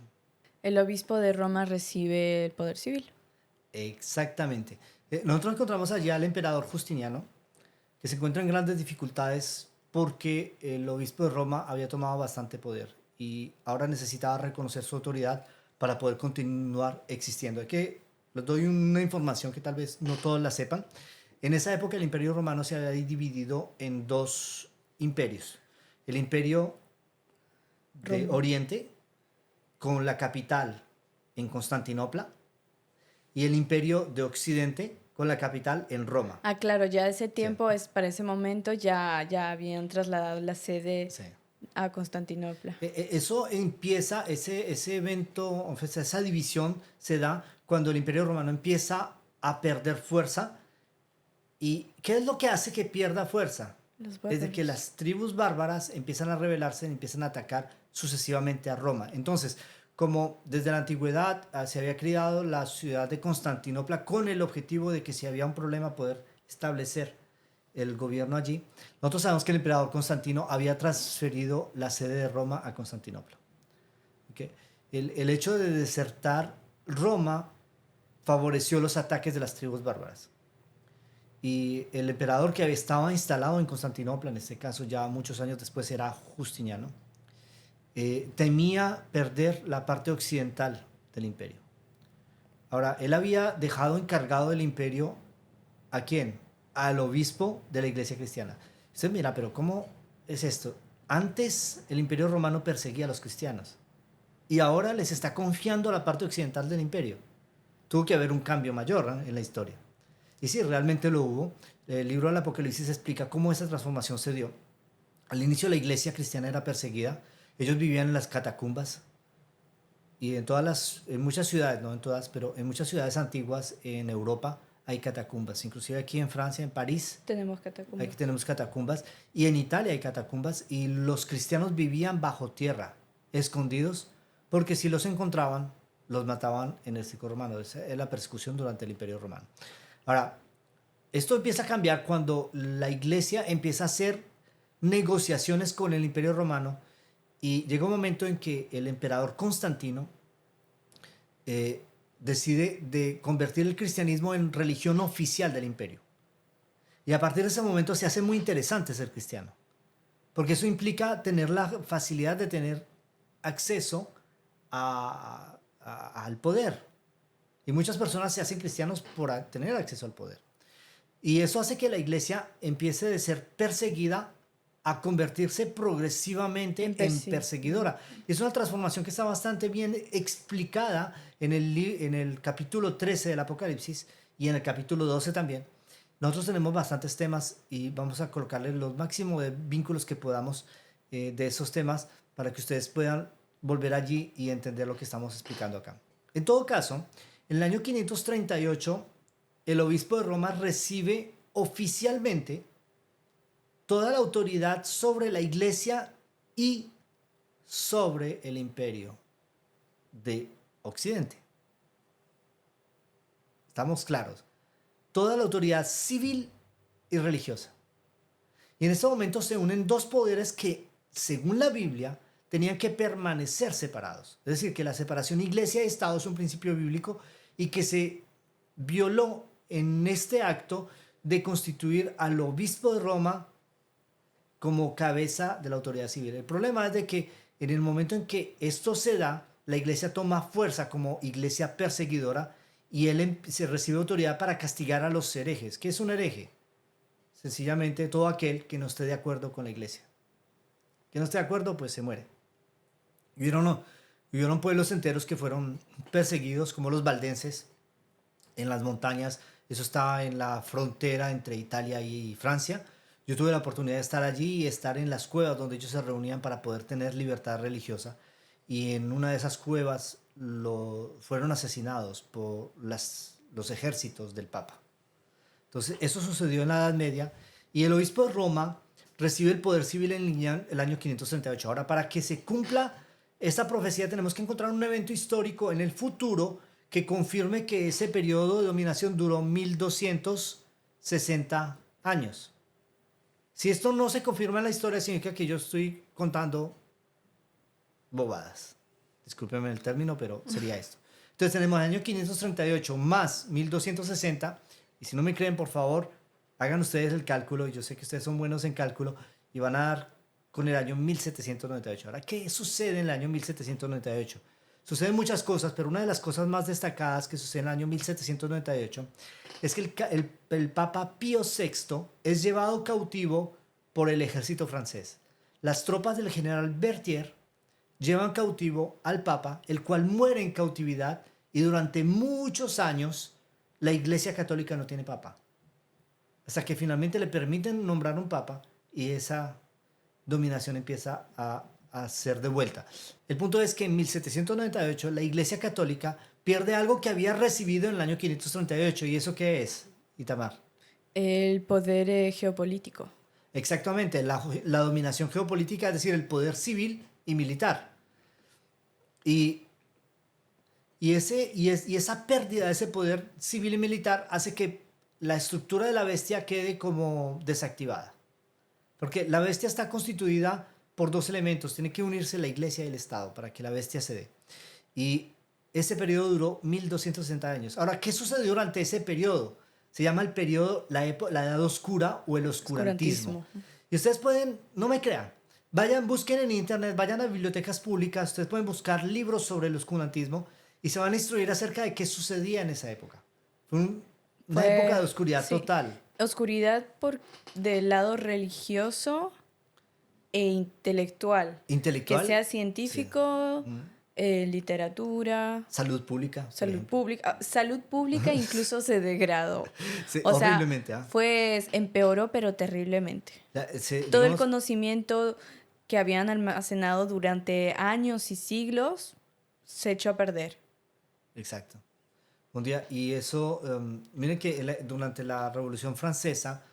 B: El obispo de Roma recibe el poder civil.
A: Exactamente. Nosotros encontramos allí al emperador Justiniano, que se encuentra en grandes dificultades porque el obispo de Roma había tomado bastante poder y ahora necesitaba reconocer su autoridad para poder continuar existiendo. Les doy una información que tal vez no todos la sepan. En esa época el Imperio Romano se había dividido en dos imperios. El Imperio de
B: Roma.
A: Oriente, con la capital en Constantinopla, y el Imperio de Occidente, con la capital en Roma.
B: Ah, claro, ya ese
A: Sí,
B: tiempo, para ese momento, ya habían trasladado la sede
A: sí.
B: a Constantinopla.
A: Eso empieza, ese evento, o sea, esa división se da cuando el Imperio Romano empieza a perder fuerza. ¿Y qué es lo que hace que pierda fuerza?
B: Los
A: Desde que
B: bárbaros.
A: las tribus bárbaras empiezan a rebelarse y empiezan a atacar sucesivamente a Roma. Entonces, como desde la antigüedad se había creado la ciudad de Constantinopla con el objetivo de que si había un problema poder establecer el gobierno allí, nosotros sabemos que el emperador Constantino había transferido la sede de Roma a Constantinopla. ¿Okay? El hecho de desertar Roma favoreció los ataques de las tribus bárbaras. Y el emperador que estaba instalado en Constantinopla, en este caso ya muchos años después era Justiniano, temía perder la parte occidental del imperio. Ahora, él había dejado encargado del imperio ¿a quién? Al obispo de la iglesia cristiana. Usted mira, pero ¿cómo es esto? Antes el imperio romano perseguía a los cristianos y ahora les está confiando la parte occidental del imperio. Tuvo que haber un cambio mayor, ¿no?, en la historia. Y sí, realmente lo hubo. El libro del Apocalipsis explica cómo esa transformación se dio. Al inicio la iglesia cristiana era perseguida. Ellos vivían en las catacumbas. Y en muchas ciudades, no en todas, pero en muchas ciudades antiguas en Europa hay catacumbas. Inclusive aquí en Francia, en París,
B: Tenemos catacumbas.
A: aquí tenemos catacumbas. Y en Italia hay catacumbas. Y los cristianos vivían bajo tierra, escondidos, porque si los encontraban, los mataban en el circo romano. Esa es la persecución durante el Imperio Romano. Ahora, esto empieza a cambiar cuando la iglesia empieza a hacer negociaciones con el Imperio Romano y llega un momento en que el emperador Constantino decide de convertir el cristianismo en religión oficial del imperio. Y a partir de ese momento se hace muy interesante ser cristiano, porque eso implica tener la facilidad de tener acceso al poder. Y muchas personas se hacen cristianos por tener acceso al poder. Y eso hace que la iglesia empiece de ser perseguida a convertirse progresivamente en perseguidora. Y es una transformación que está bastante bien explicada en el capítulo 13 del Apocalipsis y en el capítulo 12 también. Nosotros tenemos bastantes temas y vamos a colocarle los máximos de vínculos que podamos de esos temas para que ustedes puedan volver allí y entender lo que estamos explicando acá. En todo caso, en el año 538, el obispo de Roma recibe oficialmente toda la autoridad sobre la iglesia y sobre el imperio de Occidente. Estamos claros. Toda la autoridad civil y religiosa. Y en este momento se unen dos poderes que, según la Biblia, tenían que permanecer separados. Es decir, que la separación iglesia y Estado es un principio bíblico y que se violó en este acto de constituir al obispo de Roma como cabeza de la autoridad civil. El problema es de que en el momento en que esto se da, la iglesia toma fuerza como iglesia perseguidora y él se recibe autoridad para castigar a los herejes. ¿Qué es un hereje? Sencillamente todo aquel que no esté de acuerdo con la iglesia. Que no esté de acuerdo, pues se muere. Y hubieron pueblos enteros que fueron perseguidos, como los valdenses, en las montañas. Eso estaba en la frontera entre Italia y Francia. Yo tuve la oportunidad de estar allí y estar en las cuevas donde ellos se reunían para poder tener libertad religiosa. Y en una de esas cuevas fueron asesinados por los ejércitos del Papa. Entonces, eso sucedió en la Edad Media y el obispo de Roma recibe el poder civil en el año 538. Ahora, para que se cumpla esta profecía, tenemos que encontrar un evento histórico en el futuro que confirme que ese periodo de dominación duró 1260 años. Si esto no se confirma en la historia, significa que yo estoy contando bobadas. Discúlpenme el término, pero sería esto. Entonces tenemos el año 538 más 1260. Y si no me creen, por favor, hagan ustedes el cálculo. Yo sé que ustedes son buenos en cálculo y van a dar con el año 1798. Ahora, ¿qué sucede en el año 1798? Suceden muchas cosas, pero una de las cosas más destacadas que sucede en el año 1798 es que el Papa Pío VI es llevado cautivo por el ejército francés. Las tropas del general Berthier llevan cautivo al Papa, el cual muere en cautividad y durante muchos años la Iglesia Católica no tiene Papa. Hasta que finalmente le permiten nombrar un Papa y esa dominación empieza a ser devuelta. El punto es que en 1798 la Iglesia Católica pierde algo que había recibido en el año 538. ¿Y eso qué es, Itamar?
B: El poder geopolítico.
A: Exactamente, la dominación geopolítica, es decir, el poder civil y militar. Y esa pérdida de ese poder civil y militar hace que la estructura de la bestia quede como desactivada. Porque la bestia está constituida por dos elementos. Tiene que unirse la iglesia y el Estado para que la bestia se dé. Y ese periodo duró 1260 años. Ahora, ¿qué sucedió durante ese periodo? Se llama el periodo, la Edad Oscura o el oscurantismo. Y ustedes pueden, no me crean, vayan, busquen en internet, vayan a bibliotecas públicas, ustedes pueden buscar libros sobre el oscurantismo y se van a instruir acerca de qué sucedía en esa época. Una época de oscuridad total.
B: Oscuridad del lado religioso e intelectual.
A: Intelectual.
B: Que sea científico, sí. Literatura.
A: Salud pública.
B: Salud pública incluso se degradó.
A: Sí, horriblemente.
B: Empeoró, pero terriblemente. Todo el conocimiento que habían almacenado durante años y siglos se echó a perder.
A: Exacto. Un día, y eso, miren que durante la Revolución Francesa,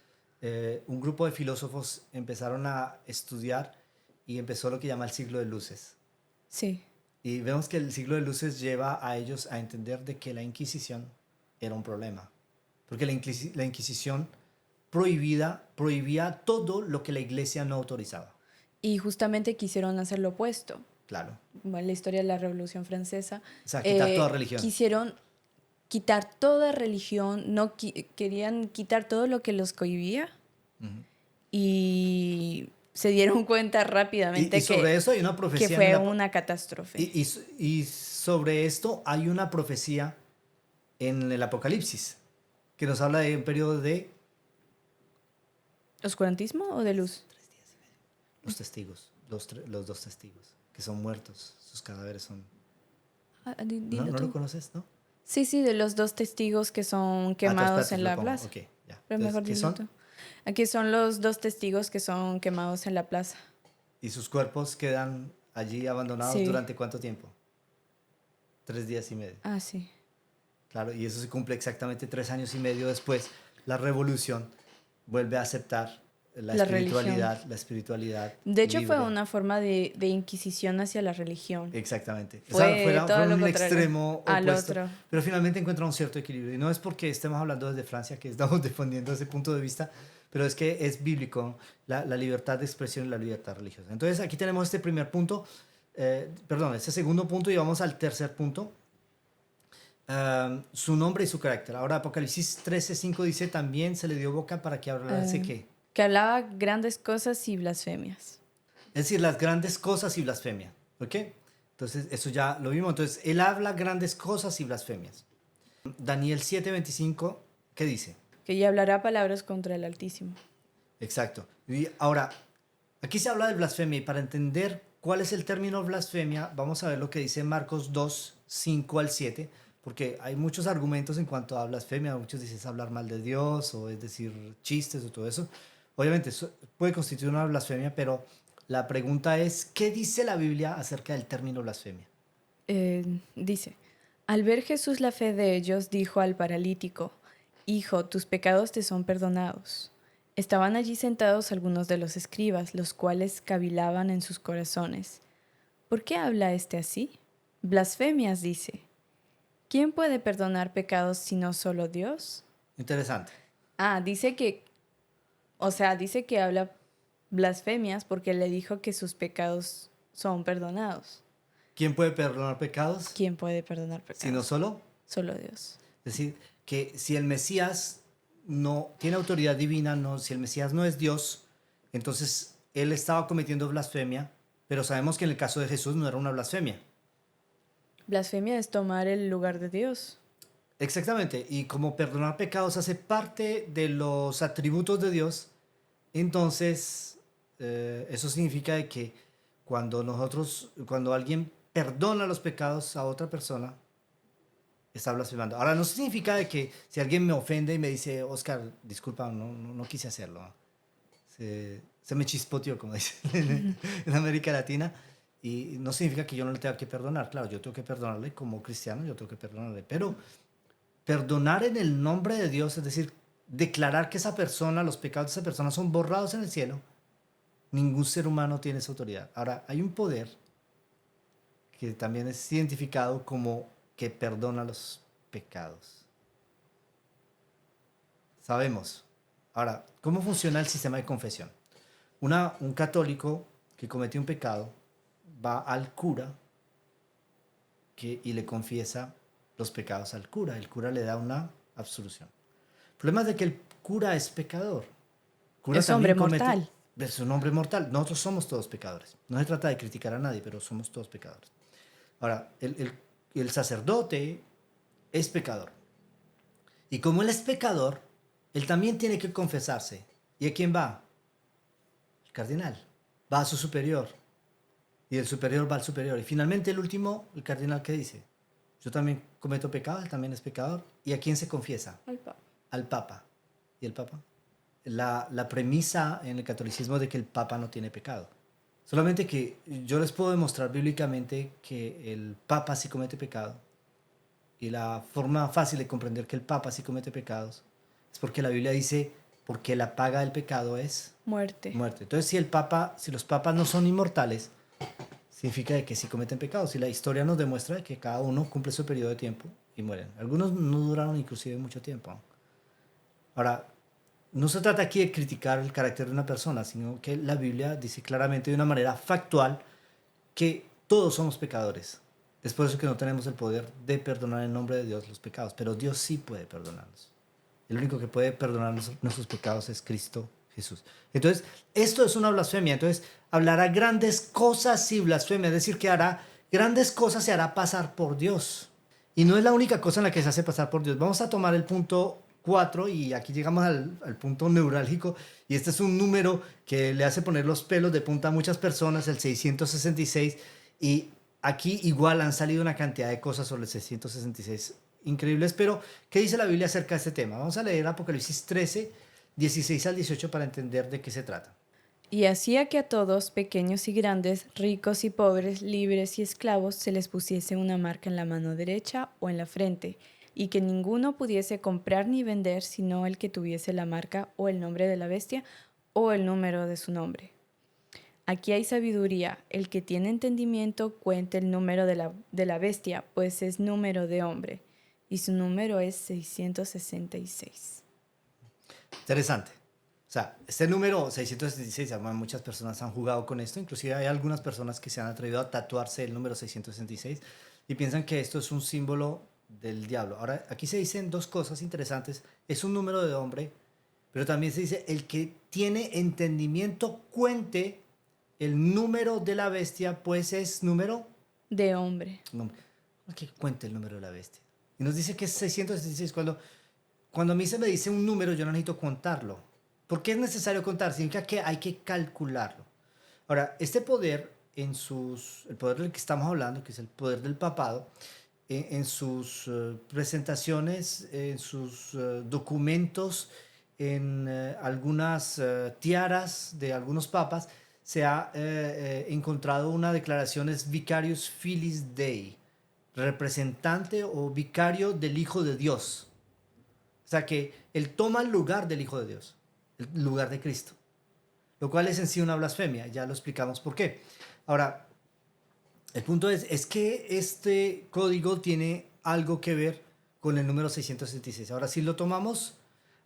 A: un grupo de filósofos empezaron a estudiar y empezó lo que llama el siglo de luces.
B: Sí.
A: Y vemos que el siglo de luces lleva a ellos a entender de que la Inquisición era un problema. Porque la Inquisición prohibía todo lo que la iglesia no autorizaba.
B: Y justamente quisieron hacer lo opuesto.
A: Claro.
B: Bueno, la historia de la Revolución Francesa.
A: O sea, quitar toda religión.
B: Quisieron quitar toda religión, querían quitar todo lo que los cohibía. Uh-huh. Y se dieron cuenta rápidamente
A: sobre eso hay una profecía
B: que fue una catástrofe.
A: Y sobre esto hay una profecía en el Apocalipsis que nos habla de un periodo de...
B: ¿Oscurantismo o de luz?
A: 3 días y medio. Los testigos, los dos testigos, que son muertos, sus cadáveres son...
B: ¿No
A: lo conoces, no?
B: Sí, sí, de los dos testigos que son quemados
A: espérate,
B: en
A: lo
B: la
A: pongo.
B: plaza.
A: Ok, ya.
B: Pero
A: Entonces,
B: mejor
A: ¿qué
B: dilo
A: son?
B: tú. Aquí son los dos testigos que son quemados en la plaza.
A: Y sus cuerpos quedan allí abandonados
B: Sí.
A: ¿durante cuánto tiempo? 3 días y medio.
B: Ah, sí.
A: Claro, y eso se cumple exactamente 3 años y medio después. La revolución vuelve a aceptar
B: La religión.
A: la espiritualidad
B: De hecho, fue
A: libre.
B: una forma de inquisición hacia la religión.
A: Exactamente.
B: Fue todo
A: Fueron
B: lo
A: un
B: contrario
A: extremo
B: al
A: opuesto,
B: otro.
A: pero finalmente encuentra un cierto equilibrio. Y no es porque estemos hablando desde Francia que estamos defendiendo ese punto de vista, pero es que es bíblico la libertad de expresión y la libertad religiosa. Entonces aquí tenemos este primer punto, este segundo punto, y vamos al tercer punto. Su nombre y su carácter. Ahora Apocalipsis 13:5 dice: también se le dio boca para que hablase
B: Eh,
A: qué.
B: que hablaba grandes cosas y blasfemias.
A: Es decir, las grandes cosas y blasfemia. ¿Ok? Entonces, eso ya lo vimos. Entonces, él habla grandes cosas y blasfemias. Daniel 7:25, ¿qué dice?
B: Que ella hablará palabras contra el Altísimo.
A: Exacto. Y ahora, aquí se habla de blasfemia, y para entender cuál es el término blasfemia, vamos a ver lo que dice Marcos 2:5 al 7, porque hay muchos argumentos en cuanto a blasfemia. Muchos dicen es hablar mal de Dios, o es decir chistes o todo eso. Obviamente, eso puede constituir una blasfemia, pero la pregunta es, ¿qué dice la Biblia acerca del término blasfemia?
B: Dice, al ver Jesús la fe de ellos, dijo al paralítico, Hijo, tus pecados te son perdonados. Estaban allí sentados algunos de los escribas, los cuales cavilaban en sus corazones. ¿Por qué habla este así? Blasfemias, dice. ¿Quién puede perdonar pecados sino solo Dios?
A: Interesante.
B: Dice dice que habla blasfemias porque le dijo que sus pecados son perdonados.
A: ¿Quién puede perdonar pecados?
B: ¿Quién puede perdonar
A: Sino
B: pecados?
A: solo.
B: Solo Dios.
A: Es decir, que si el Mesías no tiene autoridad divina, no, si el Mesías no es Dios, entonces él estaba cometiendo blasfemia, pero sabemos que en el caso de Jesús no era una blasfemia.
B: Blasfemia es tomar el lugar de Dios.
A: Exactamente, y como perdonar pecados hace parte de los atributos de Dios, entonces eso significa de que cuando alguien perdona los pecados a otra persona, está blasfemando. Ahora, no significa de que si alguien me ofende y me dice: Oscar, disculpa, no quise hacerlo. Se me chispoteó, como dicen en América Latina. Y no significa que yo no le tenga que perdonar. Claro, yo tengo que perdonarle como cristiano, yo tengo que perdonarle. Pero perdonar en el nombre de Dios, es decir, declarar que esa persona, los pecados de esa persona son borrados en el cielo, ningún ser humano tiene esa autoridad. Ahora, hay un poder que también es identificado como que perdona los pecados. Sabemos. Ahora, ¿cómo funciona el sistema de confesión? Un católico que cometió un pecado va al cura y le confiesa los pecados al cura. El cura le da una absolución. El problema es de que el cura es pecador. El cura
B: Es hombre mortal.
A: Es un hombre mortal. Nosotros somos todos pecadores. No se trata de criticar a nadie, pero somos todos pecadores. Ahora, el sacerdote es pecador. Y como él es pecador, él también tiene que confesarse. ¿Y a quién va? El cardenal. Va a su superior. Y el superior va al superior. Y finalmente el último, el cardenal, ¿qué dice? Yo también cometo pecado, él también es pecador. ¿Y a quién se confiesa?
B: Al Papa.
A: Al Papa. ¿Y el Papa? La premisa en el catolicismo de que el Papa no tiene pecado. Solamente que yo les puedo demostrar bíblicamente que el Papa sí comete pecado. Y la forma fácil de comprender que el Papa sí comete pecados es porque la Biblia dice: porque la paga del pecado es
B: Muerte.
A: muerte. Entonces, si los papas no son inmortales, significa de que sí cometen pecados. Y la historia nos demuestra que cada uno cumple su periodo de tiempo y mueren. Algunos no duraron inclusive mucho tiempo. Ahora, no se trata aquí de criticar el carácter de una persona, sino que la Biblia dice claramente de una manera factual que todos somos pecadores. Es por eso que no tenemos el poder de perdonar en nombre de Dios los pecados, pero Dios sí puede perdonarnos. El único que puede perdonarnos nuestros pecados es Cristo Jesús. Entonces, esto es una blasfemia. Entonces, hablará grandes cosas y blasfemia, es decir, que hará grandes cosas, se hará pasar por Dios. Y no es la única cosa en la que se hace pasar por Dios. Vamos a tomar el punto 4 y aquí llegamos al punto neurálgico, y este es un número que le hace poner los pelos de punta a muchas personas, el 666, y aquí igual han salido una cantidad de cosas sobre el 666 increíbles, pero ¿qué dice la Biblia acerca de este tema? Vamos a leer Apocalipsis 13, 16 al 18 para entender de qué se trata.
B: Y hacía que a todos, pequeños y grandes, ricos y pobres, libres y esclavos, se les pusiese una marca en la mano derecha o en la frente, y que ninguno pudiese comprar ni vender sino el que tuviese la marca o el nombre de la bestia o el número de su nombre. Aquí hay sabiduría. El que tiene entendimiento cuente el número de la bestia, pues es número de hombre, y su número es 666.
A: Interesante. O sea, este número 666, además muchas personas han jugado con esto, inclusive hay algunas personas que se han atrevido a tatuarse el número 666 y piensan que esto es un símbolo del diablo. Ahora, aquí se dicen dos cosas interesantes. Es un número de hombre, pero también se dice, el que tiene entendimiento cuente el número de la bestia, pues es número...
B: De hombre.
A: Número. ¿Cómo es que cuente el número de la bestia? Y nos dice que es 666. Cuando a mí se me dice un número, yo no necesito contarlo. ¿Por qué es necesario contar? Significa que hay que calcularlo. Ahora, este poder, el poder del que estamos hablando, que es el poder del papado, en sus presentaciones, en sus documentos, en algunas tiaras de algunos papas, se ha encontrado una declaración, es Vicarius Filis Dei, representante o vicario del Hijo de Dios. O sea que él toma el lugar del Hijo de Dios, el lugar de Cristo, lo cual es en sí una blasfemia, ya lo explicamos por qué. Ahora, el punto es que este código tiene algo que ver con el número 666. Ahora, si lo tomamos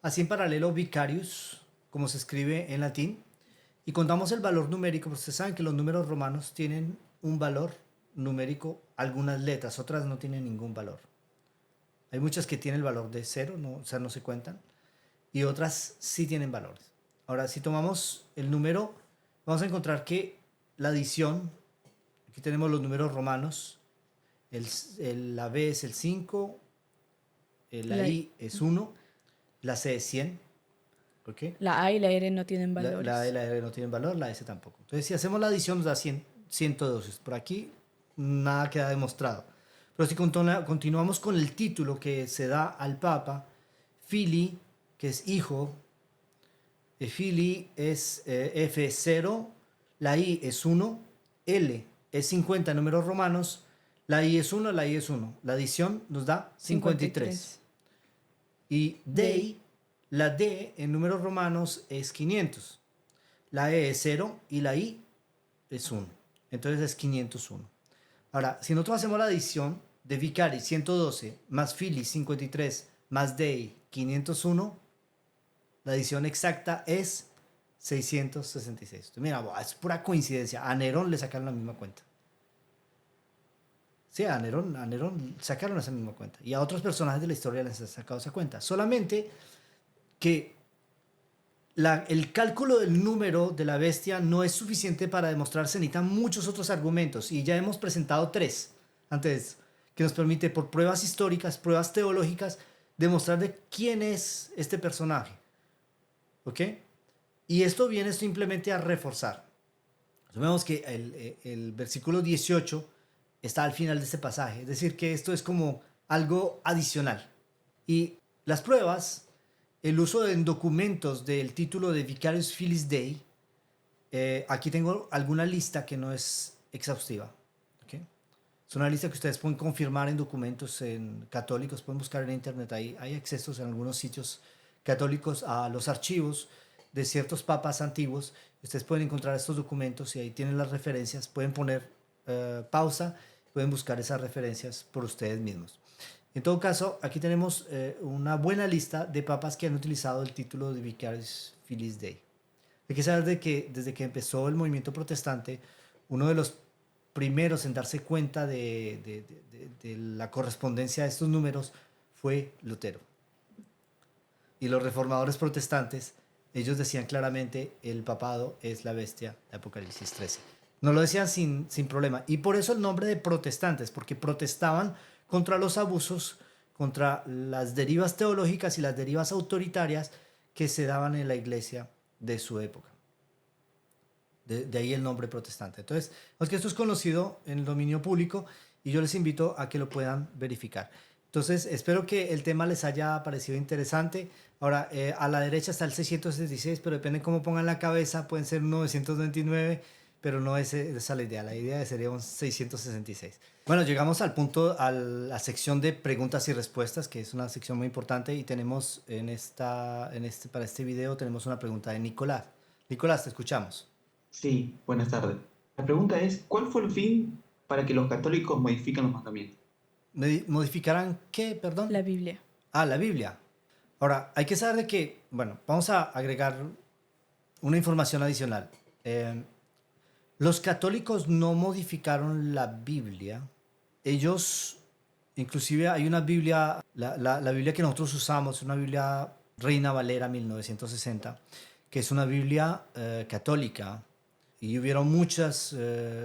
A: así en paralelo, vicarius, como se escribe en latín, y contamos el valor numérico, pues ustedes saben que los números romanos tienen un valor numérico, algunas letras, otras no tienen ningún valor. Hay muchas que tienen el valor de cero, no, o sea, no se cuentan, y otras sí tienen valores. Ahora, si tomamos el número, vamos a encontrar que la adición, aquí tenemos los números romanos, la B es el 5, la I es 1, la C es 100, ¿ok?
B: La A y la R no tienen valores.
A: La A y la R no tienen valor, la S tampoco. Entonces, si hacemos la adición, nos da 112. Por aquí nada queda demostrado. Pero si continuamos con el título que se da al Papa, Fili, que es hijo, Fili es F0, la I es 1, L es 50 en números romanos, la I es 1, la I es 1. La adición nos da 53. Y Dei, la D en números romanos es 500. La E es 0 y la I es 1. Entonces es 501. Ahora, si nosotros hacemos la adición de Vicari 112 más Fili 53 más Dei 501, la adición exacta es 666. Entonces, mira, es pura coincidencia. A Nerón le sacaron la misma cuenta. Sí, a Nerón sacaron esa misma cuenta. Y a otros personajes de la historia les han sacado esa cuenta. Solamente que el cálculo del número de la bestia no es suficiente para demostrarse, necesitan muchos otros argumentos. Y ya hemos presentado 3 antes, que nos permite por pruebas históricas, pruebas teológicas, demostrar de quién es este personaje. ¿Ok? Y esto viene simplemente a reforzar. Vemos que el versículo 18 está al final de este pasaje. Es decir, que esto es como algo adicional. Y las pruebas, el uso en documentos del título de Vicarius Filis Dei, aquí tengo alguna lista que no es exhaustiva. ¿Okay? Es una lista que ustedes pueden confirmar en documentos católicos, pueden buscar en internet, hay accesos en algunos sitios católicos a los archivos de ciertos papas antiguos. Ustedes pueden encontrar estos documentos y ahí tienen las referencias, pueden poner pausa, pueden buscar esas referencias por ustedes mismos. En todo caso, aquí tenemos una buena lista de papas que han utilizado el título de Vicarius Filis Dei. Hay que saber de que desde que empezó el movimiento protestante, uno de los primeros en darse cuenta de la correspondencia de estos números fue Lutero. Y los reformadores protestantes, ellos decían claramente, el papado es la bestia de Apocalipsis 13. No lo decían sin problema. Y por eso el nombre de protestantes, porque protestaban contra los abusos, contra las derivas teológicas y las derivas autoritarias que se daban en la iglesia de su época. De ahí el nombre protestante. Entonces, es que esto es conocido en el dominio público y yo les invito a que lo puedan verificar. Entonces, espero que el tema les haya parecido interesante. Ahora, a la derecha está el 666, pero depende cómo pongan la cabeza, pueden ser un 929, pero no esa es la idea. La idea sería un 666. Bueno, llegamos al punto, a la sección de preguntas y respuestas, que es una sección muy importante, y tenemos para este video tenemos una pregunta de Nicolás. Nicolás, te escuchamos.
C: Sí, buenas tardes. La pregunta es, ¿cuál fue el fin para que los católicos modifiquen los mandamientos?
A: ¿Modificarán qué, perdón?
B: La Biblia.
A: Ah, la Biblia. Ahora, hay que saber de que, bueno, vamos a agregar una información adicional. Los católicos no modificaron la Biblia. Ellos, inclusive hay una Biblia, la Biblia que nosotros usamos, una Biblia Reina Valera 1960, que es una Biblia católica. Y hubieron muchas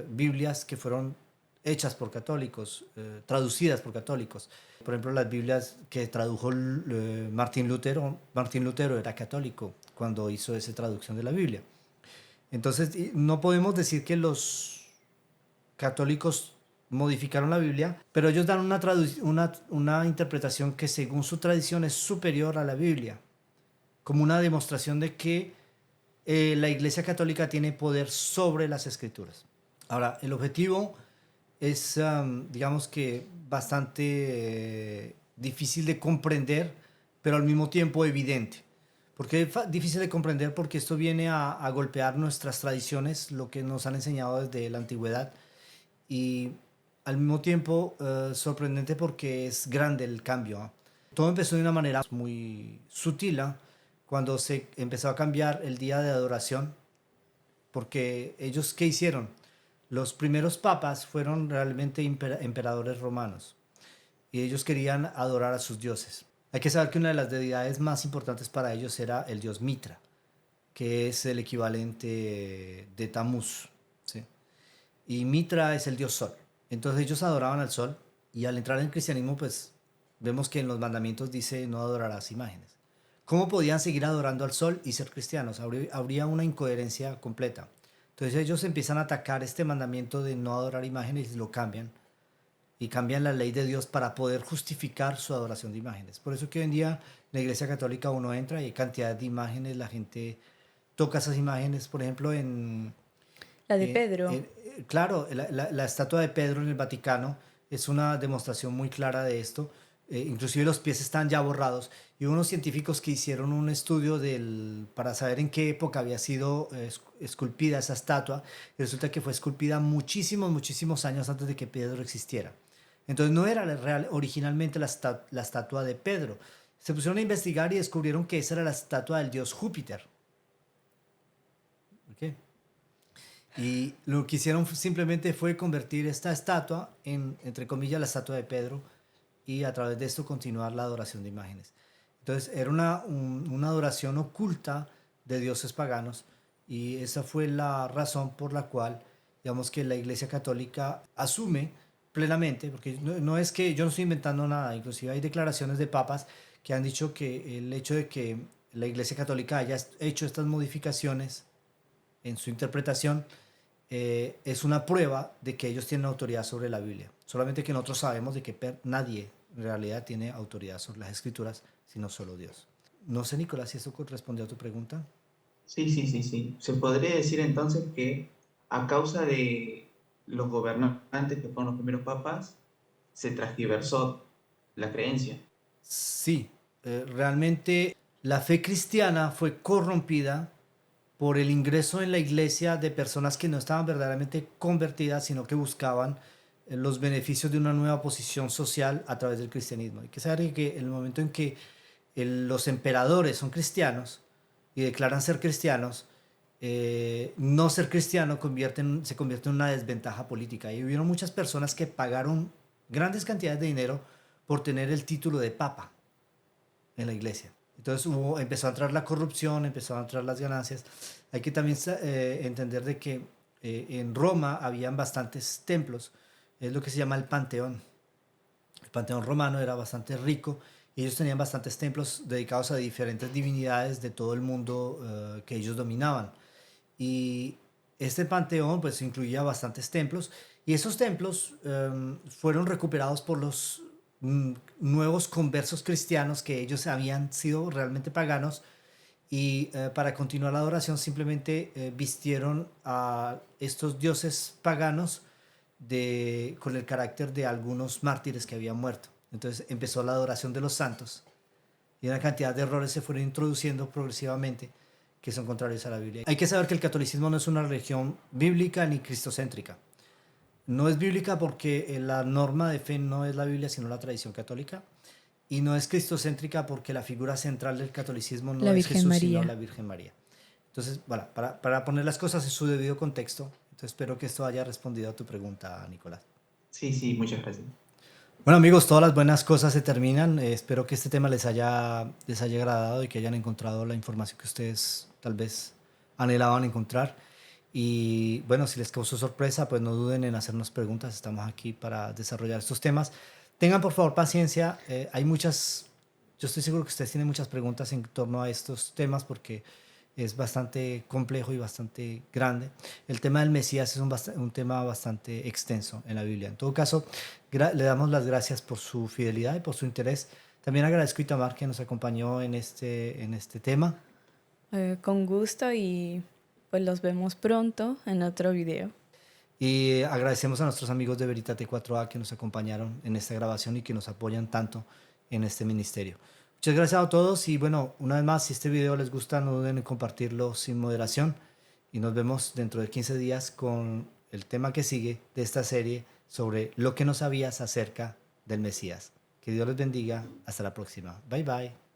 A: Biblias que fueron hechas por católicos, traducidas por católicos. Por ejemplo, las Biblias que tradujo Martín Lutero. Martín Lutero era católico cuando hizo esa traducción de la Biblia. Entonces, no podemos decir que los católicos modificaron la Biblia, pero ellos dan una interpretación que según su tradición es superior a la Biblia, como una demostración de que la Iglesia Católica tiene poder sobre las Escrituras. Ahora, el objetivo es, digamos que, bastante difícil de comprender, pero al mismo tiempo evidente. ¿Por qué es difícil de comprender? Porque esto viene a golpear nuestras tradiciones, lo que nos han enseñado desde la antigüedad, y al mismo tiempo sorprendente porque es grande el cambio, ¿eh? Todo empezó de una manera muy sutil, ¿eh? Cuando se empezó a cambiar el día de adoración, porque ellos, ¿qué hicieron? Los primeros papas fueron realmente emperadores romanos y ellos querían adorar a sus dioses. Hay que saber que una de las deidades más importantes para ellos era el dios Mitra, que es el equivalente de Tamuz, ¿sí? Y Mitra es el dios Sol. Entonces ellos adoraban al Sol y al entrar en el cristianismo, pues vemos que en los mandamientos dice no adorarás imágenes. ¿Cómo podían seguir adorando al Sol y ser cristianos? Habría una incoherencia completa. Entonces ellos empiezan a atacar este mandamiento de no adorar imágenes y lo cambian. Y cambian la ley de Dios para poder justificar su adoración de imágenes. Por eso que hoy en día en la Iglesia Católica uno entra y hay cantidad de imágenes, la gente toca esas imágenes, por ejemplo
B: La de Pedro.
A: claro, la estatua de Pedro en el Vaticano es una demostración muy clara de esto. Inclusive los pies están ya borrados y unos científicos que hicieron un estudio para saber en qué época había sido esculpida esa estatua, y resulta que fue esculpida muchísimos años antes de que Pedro existiera. Entonces no era originalmente la estatua de Pedro. Se pusieron a investigar y descubrieron que esa era la estatua del dios Júpiter. ¿Okay? Y lo que hicieron simplemente fue convertir esta estatua en, entre comillas, la estatua de Pedro, y a través de esto continuar la adoración de imágenes. Entonces era una adoración oculta de dioses paganos, y esa fue la razón por la cual, digamos, que la Iglesia Católica asume plenamente, porque no es que yo no estoy inventando nada, inclusive hay declaraciones de papas que han dicho que el hecho de que la Iglesia Católica haya hecho estas modificaciones en su interpretación es una prueba de que ellos tienen autoridad sobre la Biblia. Solamente que nosotros sabemos de que nadie en realidad tiene autoridad sobre las Escrituras, sino solo Dios. No sé, Nicolás, si eso respondió a tu pregunta.
C: Sí. Se podría decir entonces que a causa de los gobernantes que fueron los primeros papas, se transgiversó la creencia.
A: Sí, realmente la fe cristiana fue corrompida por el ingreso en la iglesia de personas que no estaban verdaderamente convertidas, sino que buscaban los beneficios de una nueva posición social a través del cristianismo. Hay que saber que en el momento en que los emperadores son cristianos y declaran ser cristianos, no ser cristiano se convierte en una desventaja política. Y hubieron muchas personas que pagaron grandes cantidades de dinero por tener el título de papa en la iglesia. Entonces empezó a entrar la corrupción, empezó a entrar las ganancias. Hay que también entender de que en Roma habían bastantes templos, es lo que se llama el Panteón. El Panteón romano era bastante rico y ellos tenían bastantes templos dedicados a diferentes divinidades de todo el mundo que ellos dominaban. Y este panteón pues incluía bastantes templos, y esos templos fueron recuperados por los nuevos conversos cristianos que ellos habían sido realmente paganos y para continuar la adoración simplemente vistieron a estos dioses paganos con el carácter de algunos mártires que habían muerto. Entonces empezó la adoración de los santos y una cantidad de errores se fueron introduciendo progresivamente que son contrarios a la Biblia. Hay que saber que el catolicismo no es una religión bíblica ni cristocéntrica. No es bíblica porque la norma de fe no es la Biblia, sino la tradición católica. Y no es cristocéntrica porque la figura central del catolicismo no
B: La
A: es
B: Virgen
A: Jesús,
B: María.
A: sino la Virgen María. Entonces, bueno, para poner las cosas en su debido contexto, entonces espero que esto haya respondido a tu pregunta, Nicolás.
C: Sí, sí, muchas gracias.
A: Bueno, amigos, todas las buenas cosas se terminan. Espero que este tema les haya agradado y que hayan encontrado la información que ustedes tal vez anhelaban encontrar. Y bueno, si les causó sorpresa, pues no duden en hacernos preguntas. Estamos aquí para desarrollar estos temas. Tengan por favor paciencia. Hay muchas, yo estoy seguro que ustedes tienen muchas preguntas en torno a estos temas porque es bastante complejo y bastante grande. El tema del Mesías es un tema bastante extenso en la Biblia. En todo caso, le damos las gracias por su fidelidad y por su interés. También agradezco a Itamar que nos acompañó en este tema.
B: Con gusto y pues los vemos pronto en otro video.
A: Y agradecemos a nuestros amigos de Veritate 4A que nos acompañaron en esta grabación y que nos apoyan tanto en este ministerio. Muchas gracias a todos y bueno, una vez más, si este video les gusta, no duden en compartirlo sin moderación y nos vemos dentro de 15 días con el tema que sigue de esta serie sobre lo que no sabías acerca del Mesías. Que Dios les bendiga. Hasta la próxima. Bye bye.